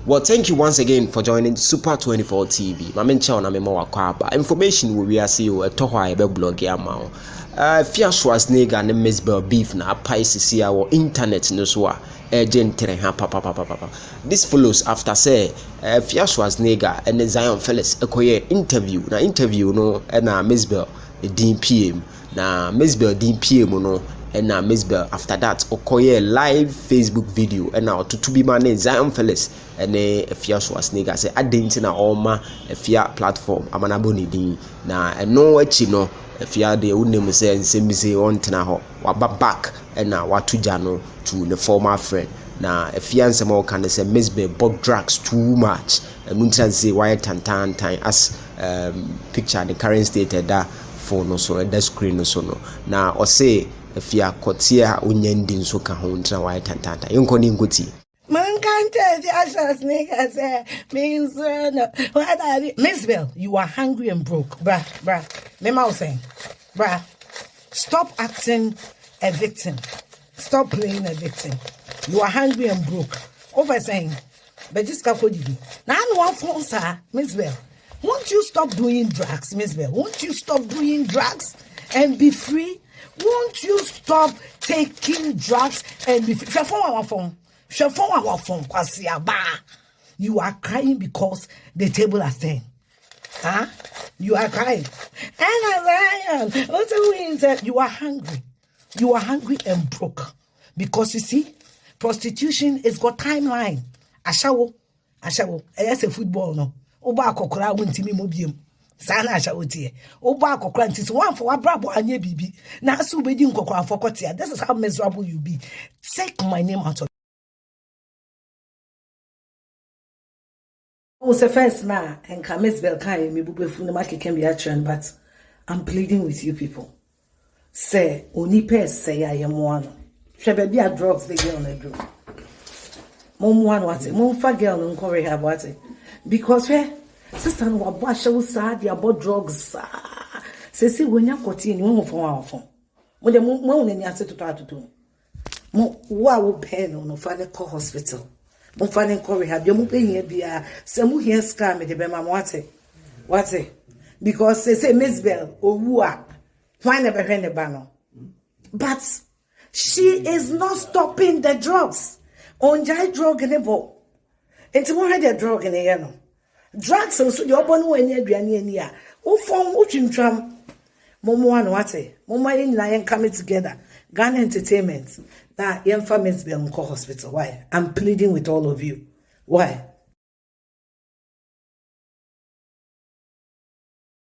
Well, thank you once again for joining Super 24 TV. Mamencha on amemo wakwaba. Information we are see you tohwa ebe blog ya mao. Afia Schwarzenegger and MzBell beef na apaisi our internet no so gentle ha papa. This follows after say Afia Schwarzenegger and Zion Felix ekoye interview no na MzBell din PM na MzBell din PM no and now MzBell after that okoye live Facebook video and now to be man Zion Felix and Afia Schwarzenegger say adenti na oma Afia platform amanabo ni din na no echi no Afia de unem say nsemize on tena ho waba back and now watu jano to the former friend na Afia nsemo kan say MzBell bought drugs too much and until say Wayẹ Tantaatan as picture the current state that phone no so the screen no so no na or say Afia Koteẹ unyendin so ka ho ntra Wayẹ Tantaatan yonko ni ngoti man can't tell the Scharznegger say means no what are MzBell, you are hungry and broke bruh mema saying bruh, stop acting a victim, stop playing a victim. You are hungry and broke over saying but just ka kodidi na no one phone sir MzBell. Won't you stop doing drugs, MzBell? Won't you stop doing drugs and be free? Won't you stop taking drugs and be free? Kwasia, you are crying because the table has turned. Huh? You are crying. And you are hungry. You are hungry and broke. Because you see, prostitution has got timeline. Ashawo. It's a football no. Oba akokora wontimi mobiem sana asha wotie oba akokora nti so one for abrabo anye bibi na asu bedi nkokora for Koteẹ. This is how miserable you be. Take my name out of the first na enka MzBell kai me bubefu na makeke bi atren, but I'm pleading with you people. Say onipa say ayemo ano hwe be a drugs the girl na do mom one what mom fa girl no nko rehab what. Because sister no wabasha wo sa dia about drugs se when ya Koteẹ ni won fon mo de mo na ni ase toto mo wa wo be no fa ne call hospital mo fa ne call rehab mo pe yin bia se mo here scam me de be ma what because say MzBell owu a why never hwe ne ba no, but she is not stopping the drugs on jai drug nebo. Enti mo hade drug ne ye no drugs so the obon wo ani aduane ani a wo fon wo twintwam momo an wate momo yin na yen come together Ghana Entertainment na yen fa MzBell nko hospital. Why? I'm pleading with all of you. Why?